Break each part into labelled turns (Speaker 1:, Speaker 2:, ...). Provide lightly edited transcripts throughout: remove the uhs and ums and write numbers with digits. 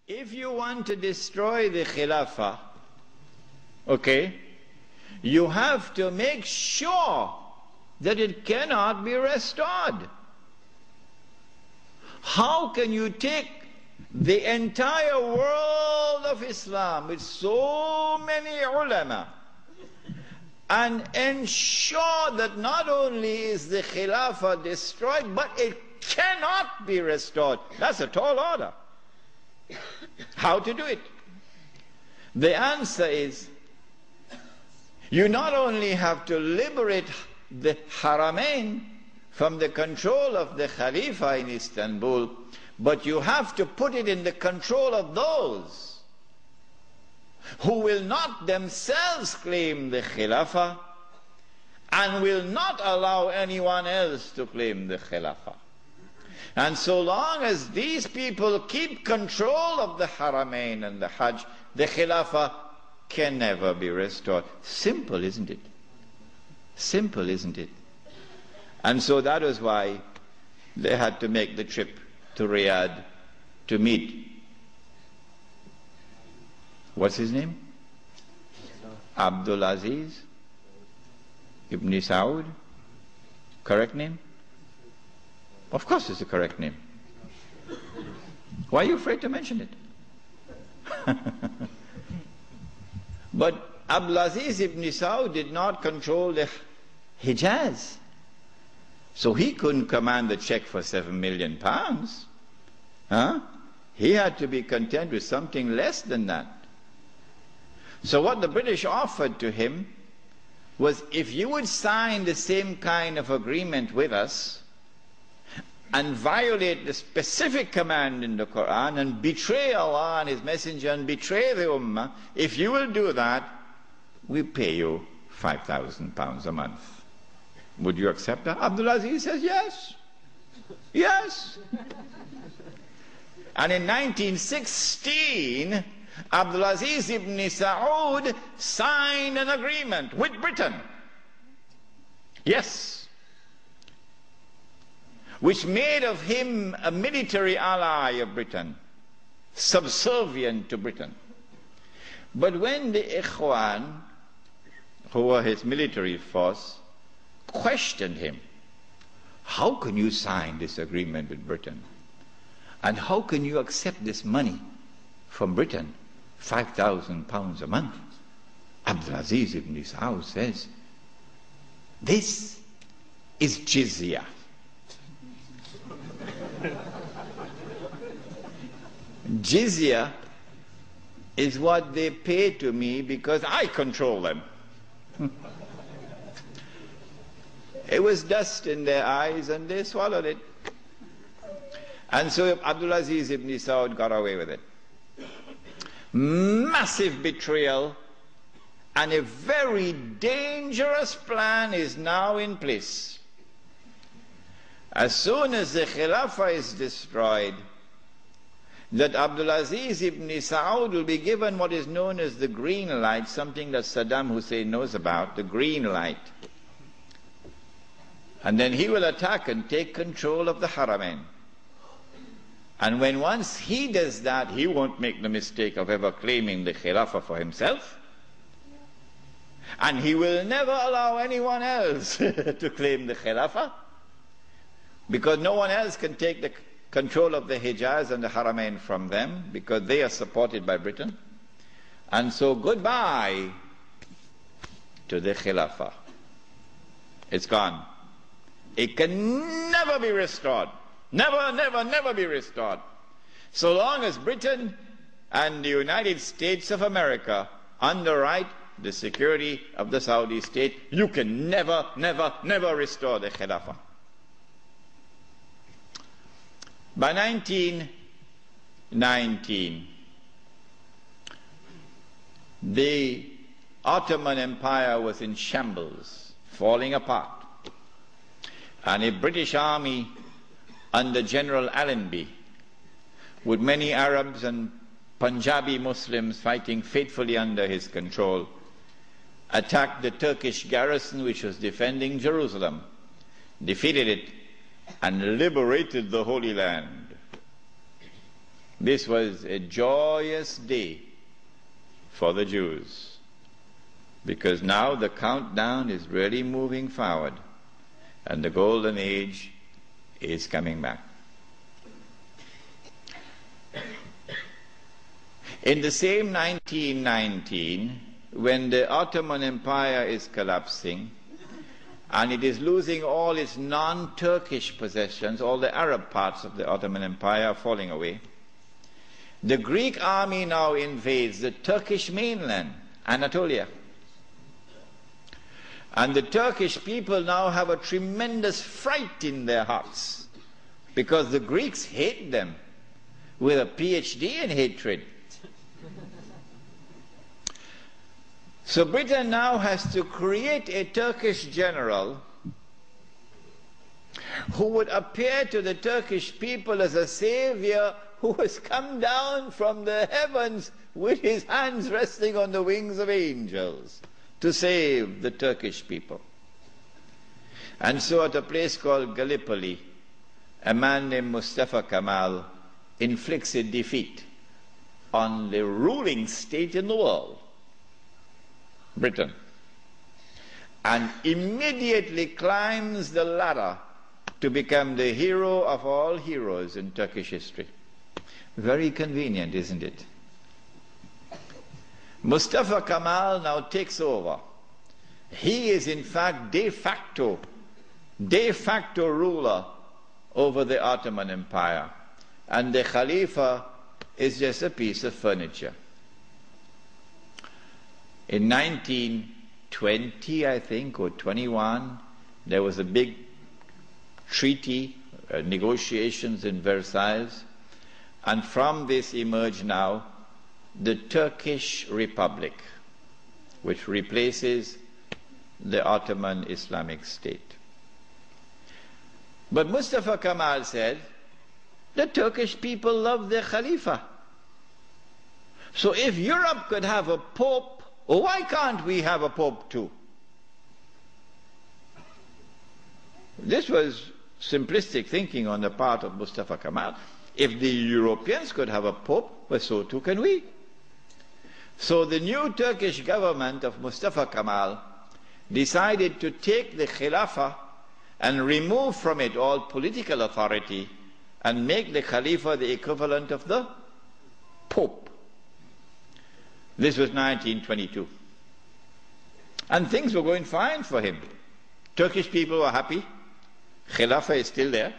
Speaker 1: If you want to destroy the Khilafah, okay, you have to make sure that it cannot be restored. How can you take the entire world of Islam with so many ulama and ensure that not only is the Khilafah destroyed, but it cannot be restored? That's a tall order. How to do it? The answer is, you not only have to liberate the Haramain from the control of the Khalifa in Istanbul, but you have to put it in the control of those who will not themselves claim the Khilafah and will not allow anyone else to claim the Khilafah. And so long as these people keep control of the Haramain and the Hajj, the Khilafah can never be restored. Simple, isn't it? Simple, isn't it? And so that was why they had to make the trip to Riyadh to meet, what's his name? Abdul Aziz Ibn Saud. Correct name? Of course it's the correct name. Why are you afraid to mention it? But Abdul Aziz Ibn Saud did not control the Hijaz. So he couldn't command the check for £7 million. Huh? He had to be content with something less than that. So what the British offered to him was, if you would sign the same kind of agreement with us and violate the specific command in the Quran and betray Allah and His Messenger and betray the Ummah, if you will do that, we pay you £5,000 a month. Would you accept that? Abdul Aziz says yes. Yes. And in 1916, Abdul Aziz ibn Saud signed an agreement with Britain. Yes. Which made of him a military ally of Britain, subservient to Britain. But when the Ikhwan, who were his military force, questioned him, how can you sign this agreement with Britain? And how can you accept this money from Britain, £5,000 a month? Abdul Aziz ibn Saud says, this is jizya. Jizya is what they pay to me because I control them. It was dust in their eyes and they swallowed it. And so Abdul Aziz ibn Saud got away with it. Massive betrayal, and a very dangerous plan is now in place. As soon as the Khilafah is destroyed, that Abdul Aziz ibn Saud will be given what is known as the green light, something that Saddam Hussein knows about, the green light. And then he will attack and take control of the Haramain. And when once he does that, he won't make the mistake of ever claiming the Khilafah for himself. And he will never allow anyone else to claim the Khilafah, because no one else can take the control of the Hijaz and the Haramain from them, because they are supported by Britain. And so goodbye to the Khilafah. It's gone. It can never be restored. Never, never, never be restored. So long as Britain and the United States of America underwrite the security of the Saudi state, you can never, never, never restore the Khilafah. By 1919, the Ottoman Empire was in shambles, falling apart. And a British army under General Allenby, with many Arabs and Punjabi Muslims fighting faithfully under his control, attacked the Turkish garrison which was defending Jerusalem, defeated it, and liberated the Holy Land. This was a joyous day for the Jews, because now the countdown is really moving forward and the golden age is coming back. In the same 1919, when the Ottoman Empire is collapsing and it is losing all its non-Turkish possessions, all the Arab parts of the Ottoman Empire are falling away, the Greek army now invades the Turkish mainland, Anatolia. And the Turkish people now have a tremendous fright in their hearts because the Greeks hate them with a PhD in hatred. So Britain now has to create a Turkish general who would appear to the Turkish people as a savior who has come down from the heavens with his hands resting on the wings of angels to save the Turkish people. And so at a place called Gallipoli, a man named Mustafa Kemal inflicts a defeat on the ruling state in the world, Britain, and immediately climbs the ladder to become the hero of all heroes in Turkish history. Very convenient, isn't it? Mustafa Kemal now takes over. He is in fact de facto ruler over the Ottoman Empire, and the Khalifa is just a piece of furniture. In 1920, I think, or 21, there was a big treaty, negotiations in Versailles, and from this emerged now the Turkish Republic, which replaces the Ottoman Islamic State. But Mustafa Kemal said, the Turkish people love their Khalifa. So if Europe could have a pope, why can't we have a pope too? This was simplistic thinking on the part of Mustafa Kemal. If the Europeans could have a pope, well, so too can we. So the new Turkish government of Mustafa Kemal decided to take the Khilafah and remove from it all political authority and make the Khalifa the equivalent of the Pope. This was 1922. And things were going fine for him. Turkish people were happy. Khilafah is still there.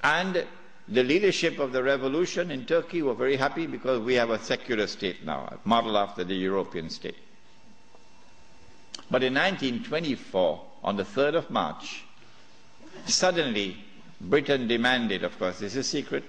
Speaker 1: And the leadership of the revolution in Turkey were very happy because we have a secular state now, modeled after the European state. But in 1924, on the 3rd of March, suddenly Britain demanded, of course, this is secret,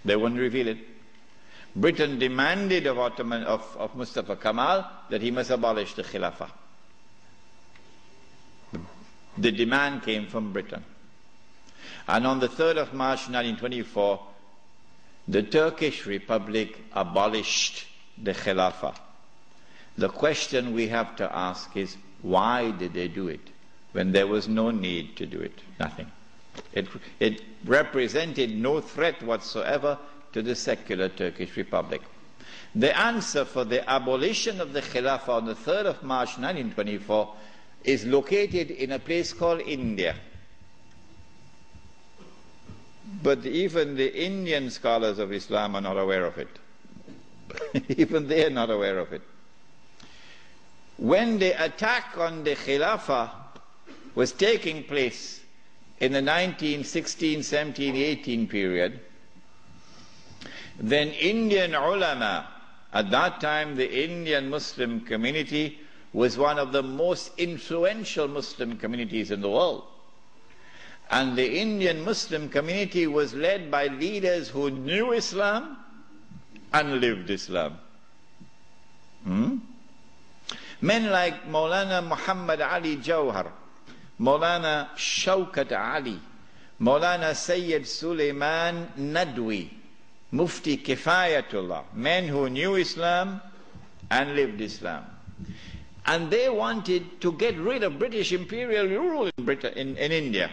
Speaker 1: they won't reveal it, Britain demanded of Mustafa Kemal that he must abolish the Khilafah. The demand came from Britain. And on the 3rd of March 1924, the Turkish Republic abolished the Khilafah. The question we have to ask is, why did they do it when there was no need to do it? Nothing. It represented no threat whatsoever to the secular Turkish Republic. The answer for the abolition of the Khilafah on the 3rd of March 1924 is located in a place called India. But even the Indian scholars of Islam are not aware of it. Even they are not aware of it. When the attack on the Khilafah was taking place in the 1916, 17, 18 period, then Indian ulama, at that time the Indian Muslim community was one of the most influential Muslim communities in the world. And the Indian Muslim community was led by leaders who knew Islam and lived Islam. Men like Maulana Muhammad Ali Jawhar, Maulana Shaukat Ali, Maulana Sayyid Suleiman Nadwi, Mufti Kifayatullah, men who knew Islam and lived Islam. And they wanted to get rid of British imperial rule in India.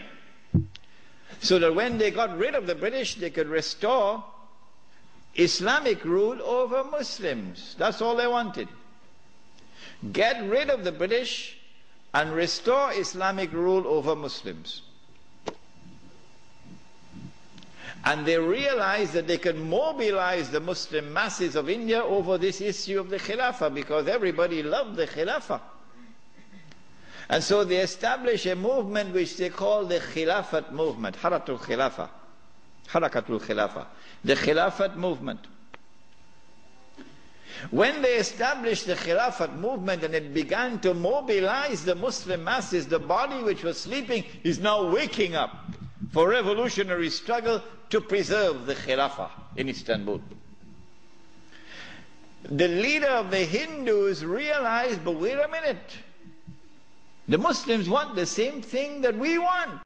Speaker 1: so that when they got rid of the British, they could restore Islamic rule over Muslims. That's all they wanted. Get rid of the British and restore Islamic rule over Muslims. And they realized that they could mobilize the Muslim masses of India over this issue of the Khilafah, because everybody loved the Khilafah. And so they established a movement which they call the Khilafat movement, Harakatul Khilafah, the Khilafat movement. When they established the Khilafat movement and it began to mobilize the Muslim masses, the body which was sleeping is now waking up for revolutionary struggle to preserve the Khilafah in Istanbul. The leader of the Hindus realized, but wait a minute, the Muslims want the same thing that we want.